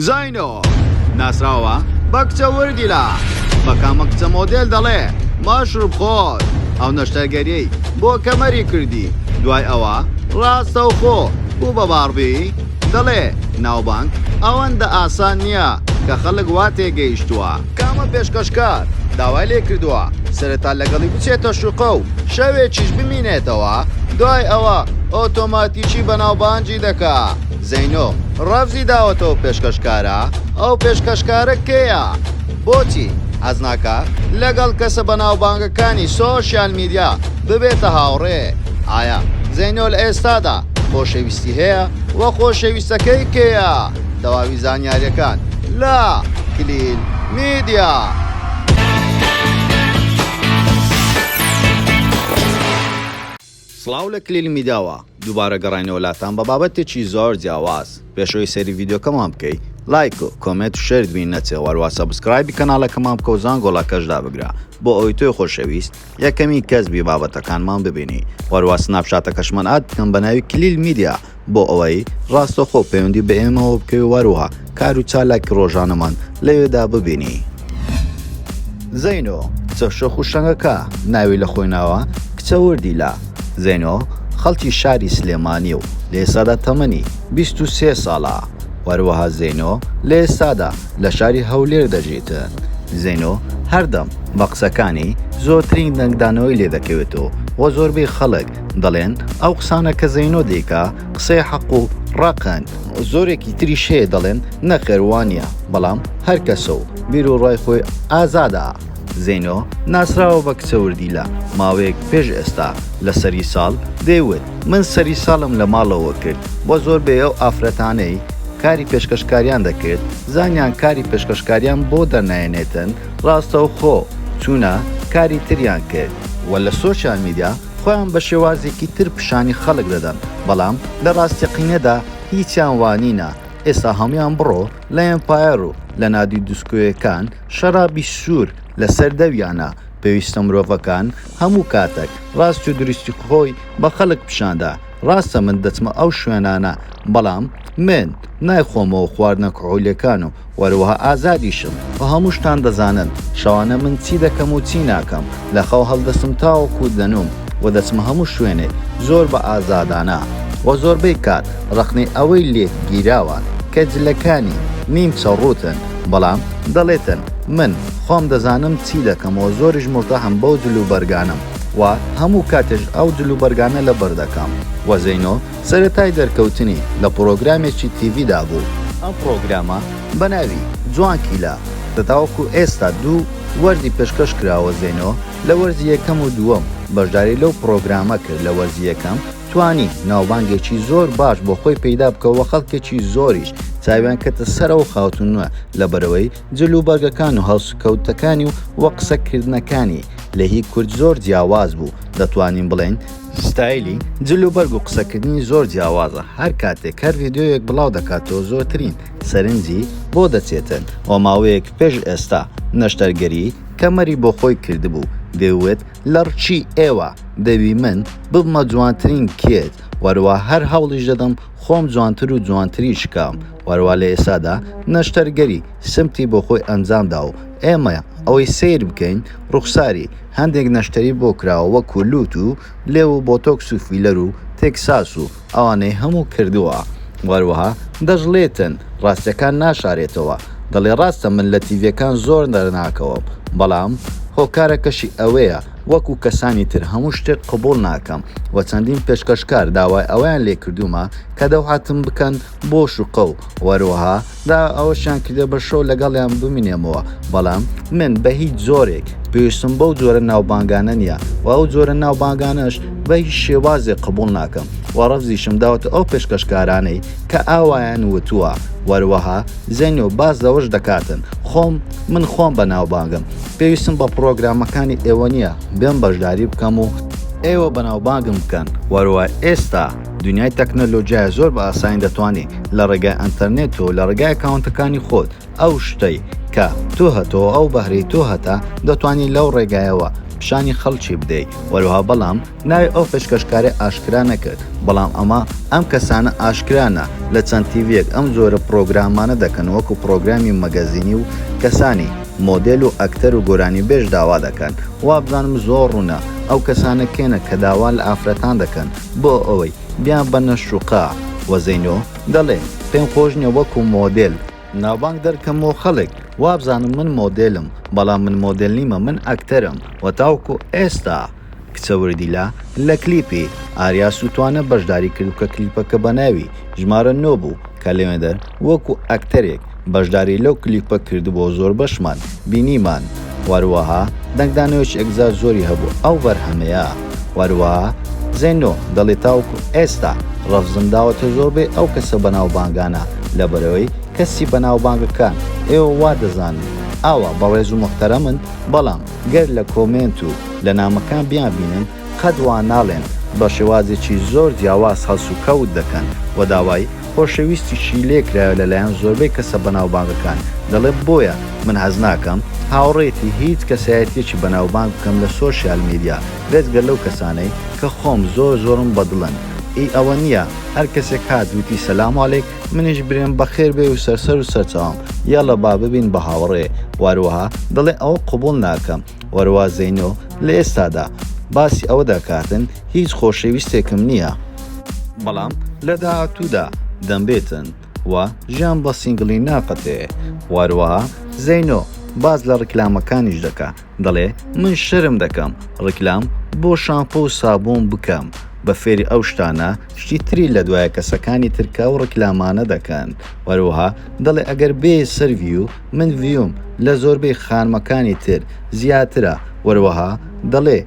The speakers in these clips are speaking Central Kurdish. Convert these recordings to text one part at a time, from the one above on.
زاینۆ ناسراوە بە کچە وردیلا بە کامە کچە مۆدێل دەڵێ ماشروب خۆر ئەو نەشتەرگەریەی بۆ کەمەری کردی دوای ئەوە ڕاستە و خۆ بوو بە باربی دەڵێ ناوبانک ئەوەندە ئاسان نییە کە خەڵک وا تێگەیشتووە کامە پێشکەشکار داوای لێ کردووە سەرەتا لەگەڵی بچێتە شوقە و شەوێکیش بمینێتەوە دوای ئەوە ئۆتۆماتیکی بەناوبانجی دەکا زەینۆ ڕەفزی داوەتەوە پێشکەشکارە ئەو پێشکەشکارە کێیە بۆچی حەز ناکە لەگەڵ کەسە بەناوبانگەکانی سۆشیال میدیا ببێتە هاوڕێ ئایا زەینۆ لە ئێستادا خۆشەویستی هەیە وە خۆشەویستەکەی کێیە تەواوی زانیاریەکان لە کلیل میدیا. سڵاو لە کلیل میدیاوە دووبارە گەڕینەوەلاتان بە بابەتێکی زۆر جیاواز پێشەوەی سەری ڤیدیۆکەمان بکەیت لایک و کۆمنت و شێر دوین نەچێ وەروە سەبسکرایبی کەناڵەکەمان بکە و زانگۆڵەکەشدا بگرە بۆ ئەوەی تۆی خۆشەویست یەکەمی کەسبی بابەتەکانمان ببینی وەروە سناپشاتەکەشمان ئاد بکەم بە ناوی کلیل میدیا بۆ ئەوەی ڕاستەخۆ پەیوەندی بە ئێمەوە بکەی وەروە کار و چالاکی ڕۆژانەمان لەوێدا ببینی. زەینۆ کچە شۆخ و شەنگەکە ناوی لە خۆی ناوە کچە وردیلا. زەینۆ خەڵکی شاری سلێمانی و لە ئێستادا تەمەنی 23 ساڵە. وەروەها زەینۆ لە ئێستادا لە شاری هەولێر دەژێتن. زەینۆ هەردەم بە قسەکانی زۆرترین دەنگدانەوەی لێ دەکەوێتەوە وە زۆربەی خەڵک دەڵێن ئەو قسانە کە زەینۆ دەیکا قسەی حەق و ڕقن زۆرێکی تریش هەیە دەڵێن نەخێوانیە بەڵام هەر کەسە و بیر و ڕای خۆی ئازادە. زەینۆ ناسراوە بە کچە وردیلا ماوەیەک پێش ئێستا لە سەری ساڵ دەیوت من سەری ساڵم لە ماڵەوە کرد بۆ زۆر بێ ئەو ئافرەتانەی کاری پێشکەشکاریان دەکرد زانیان کاری پێشکەشکاریان بۆ دەرنایەنێتن ڕاستە و خۆ چوونە کاری تریان کرد وە لە سۆشیال میدیا خۆیان بە شێوازێکی تر پیشانی خەڵک دەدەن بەڵام لە ڕاستیقینەدا هیچیان وانینە ئێستا هەمویان بڕۆ لە ئێمپایر و لە نادی دوسکۆیەکان شەرابی سوور لە سەردەویانە پێویستە مرۆڤەکان هەموو کاتێک ڕاست و دروستی خۆی بە خەڵک پیشاندا ڕاستە من دەچمە ئەو شوێنانە بەڵام من نایخۆمەوە خواردنە کحولیەکان و وەروەها ئازادیشم و هەموو شتان دەزانن شەوانە من چی دەکەم و چی ناکەم لە خەو هەڵدەستم تاوەکو دەنوم و دەچمە هەموو شوێنێک زۆر بە ئازادانە و زۆربەی کات ڕخنەی ئەوەی لێک گیراوان کە جلەکانی نیم چەڕوتن بەڵام دەڵێتن من خۆم دەزانم چی دەکەمەوە زۆریش مرتەحم بەو جلوبەرگانم و هەموو کاتێش ئەو جلوبەرگانە لە بەردەکەم. وە زەینۆ سەرەتای دەرکەوتنی لە پرۆگرامێکی تیڤیدا بوو. ئەم پرۆگرامە بە ناوی جوان کیلا دەتاوەکو ئێستا دوو وەرزی پێشکەش کراوە. زەینۆ لە وەرزی یەکەم و دووەم بەشداری لەو پرۆگرامە کرد. لە وەرزی یەکەم توانی ناوبانگێکی زۆر باش بۆ خۆی پەیدا بکەوە خەڵکێکی زۆریش چاویان کەتە سەرەوە خاوتنوە لەبەرەوەی جلوبەرگەکان و هەڵسوکەوتەکانی و وە قسەکردنەکانی لە هی کورد زۆر جیاواز بوو دەتوانین بڵێن ستایلی جلوبەرگ و قسەکردنی زۆر جیاوازە هەر کاتێک هەر ڤیدیۆیەک بڵاو دەکاتەوە زۆرترین سەرنجی بۆ دەچێتن و ماوەیەک پێش ئێستا نەشتەرگەری کەمەری بۆ خۆی کردبوو دەیوت لە ڕچی ئێوە دەوی من ببمە جوانترین کێت وەروە هەر هەوڵیش دەدەم خۆم جوانتر و جوانتری شکام وەروە لە ئێسادا نەشتەرگەری سمتی بۆ خۆی ئەنجامدا و ئێمە ئەوەی سیر بکەین ڕوخساری هەندێک نەشتەری بۆ کراوە وەکو لوت و لێو و بۆتۆکس و فیلەر و تێکساس و ئەوانەی هەموو کردووە. وەروەها دەژڵێتن ڕاستیەکان ناشارێتەوە دەڵێ ڕاستە من لە تیڤەکان زۆر دەرناکەوە بەڵام هۆکارەکەشی ئەوەیە وەکو کەسانی تر هەموو شتێک قبول ناکەم و چەندین پێشکەشکار داوای ئەویان لێ کردومە کە دەوهاتم بکەن بۆ شوقە و وەروەها دا ئەوەشیان کردێ بە شەو لەگەڵیان بمینێمەوە بەڵام من بە هیچ زۆرێک پێویستم بەو جۆرە ناوبانگانە نییە و ئەو جۆرە ناوبانگانەش بە هیچ شێوازێک قبول ناکەم و ڕەفزیشم داوەتە ئەو پێشکەشکارانەی کە ئاوایان وتووە. وەروەها زەینۆ باز دەوەش دەکاتن من خۆم بە ناوبانگم پێویستم بە پرۆگرامەکانی ئێوە نییە بێم بەشداری بکەم و ئێوە بەناوبانگم بکەن. وەروە ئێستا دنیای تەکنەلۆژیای زۆر بە ئاسانی دەتوانێت لە ڕێگای ئەنتەرنێت و لە ڕێگای ئەکاونتەکانی خۆت ئەو شتەی کە تۆ هەتەوە ئەو بەهرەی تۆ هەتا دەتوانین لەو ڕێگایەوە پیشانی خەڵکی بدەیت وەروها بەڵام ناوی ئەو پێشکەشکارێ ئاشکرا نەکرد بەڵام ئەم کەسانە ئاشکرانە لە چەند تیڤەک ئەم زۆرە پرۆگرامانە دەکەن وەکو پرۆگرامی مەگەزینی و کەسانی مۆدل و ئەکتەر و گۆرانی بێژ داوا دەکەن وابزانم زۆر ڕوونە ئەو کەسانە کێنە کە داوا لە ئافرەتان دەکەن بۆ ئەوەی بیان بە نەشوقا وەزەینۆ دەڵێ پێم خۆش نییە وەکو مۆدل ناوبانگ دەرکەمەوە خەڵک وابزانم من مۆدلم بەڵام من مۆدل نیمە من ئەکتەرم و تاوکو ئێستا کچە وردیلا لە کلیپی ئاریا سووتوانە بەشداری کرد و کە کلیپەکە بە ناوی ژمارە 9 بوو کە لێوێدەر وەکو ئەکتەرێک بەشداری لەو کلیپە کرد بۆ زۆر بەشمان بینیمان وەروەها دەنگدانەوەی ئەگزار زۆری هەبوو ئەو بەرهەمەیە وەروەها زێنۆ دەڵێ تاوکو ئێستا ڕەفزم داوەتە زۆربێ ئەو کەسە بەناوبانگانە لەبەرەوەی کەسی بەناوبانگەکان ئێوە وا دەزانن ئاوا بەڕێز و مختەرەمن بەڵام گەر لە کۆمنت و لە نامەکان بیان بینن قەت وا ناڵێن بە شێوازێکی زۆر جیاواز هەڵس و کەوت دەکەن و داوای خۆشەویستیشی لێکرایە لەلایەن زۆربەی کەسە بەناوبانگەکان دەڵێ بۆیە من حەز ناکەم هاوڕێتی هیچ کەسایەتێکی بەناوبانگ بکەم لە سۆشیال میدیا بێجگەر لەو کەسانەی کە خۆم زۆرم بەدڵن ئەوە نییە هەر کەسێک هات وتی سەلام عەلەیک منیش برێم بەخێر بێ و سەرسەر و سەرچاوم یاڵە با ببین بە هاوڕێ وەروەها دەڵێ ئەوە قبول ناکەم وەروە زەینۆ لە ئێستادا باسی ئەوە دەکاتن هیچ خۆشەویستێکم نییە بەڵام لە داهاتوودا دەمبێتن و ژیان بە سینگڵی ناقەتێ وەروەها زەینۆ باز لە ڕکلامەکانیش دەکا دەڵێ من شەرم دەکەم ڕکلام بۆ شامپۆ و سابوون بکەم بە فێری ئەو شتانە شتی تری لە دوایە کەسەکانی ترکە و ڕکلامانە دەکەن وەروەها دەڵێ ئەگەر بێ سەرڤیو من ڤیوم لە زۆربەی خانمەکانی تر زیاترە وەروەها دەڵێ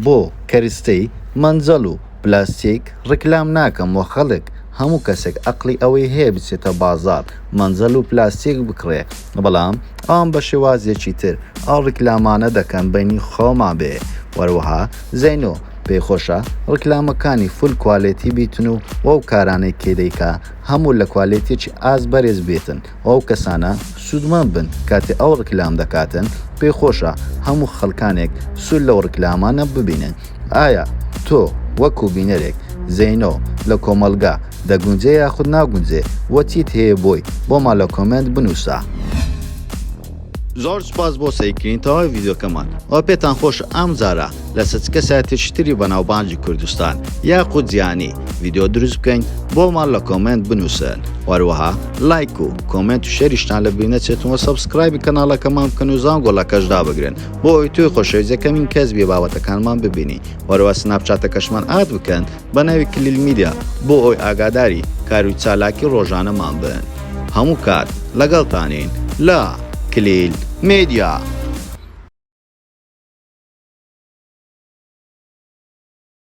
بۆ کەرستەی مەنجەڵ و پلاستیک ڕکلام ناکەم و خەڵک هەموو کەسێک ئەقلی ئەوەی هەیە بچێتە بازار مەنجەڵ و پلاستیک بکڕێ بەڵام ئەم بە شێوازێکی تر ئەو ڕکلامانە دەکەن بینی خۆمان بێ وەروەها زەینۆ پێخۆشە ڕکلامەکانی فول کوالێتی بیتن و وەو کارانەی کێدەیکە هەموو لە کوالێتێکی ئاز بەرێز بێتن ئەو کەسانە سوودمەند بن کاتێ ئەو ڕکلام دەکاتن پێخۆشە هەموو خەڵکانێک سوود لەو ڕکلامانە ببینن ئایا تۆ وەکو بینەرێک زەینۆ لە کۆمەلگا دەگونجێ یاخود ناگونجێ وەچیت هەیە بۆی بۆمان لە کۆمنت بنووسە زۆر سوپاس بۆ سەیرکردنەوەی ڤیدیۆکەمان ئەوە پێتان خۆش ئەم جارە لە کەسایەتێکی تری بەناوبانگی کوردستان یاخود جیهانی ڤیدیۆ دروست بکەین بۆمان لە کۆمنت بنووسن وەروەها لایک و کۆمنت و شێریشتان لە بیر نەچێتەوە سەبسکرایبی کەناڵەکەمان بکەن و زانگۆڵەکەش دابگرن بۆ ئەوی توی خۆشەویستەکەمین کەس بێ بابەتەکانمان ببینی وەروە سناپچاتەکەشمان ئاد بکەن بە ناوی کلیل میدیا بۆ ئەوی ئاگاداری کاروی چالاکی ڕۆژانەمان بن هەموو کات لەگەڵتانین لە کلیل میدیا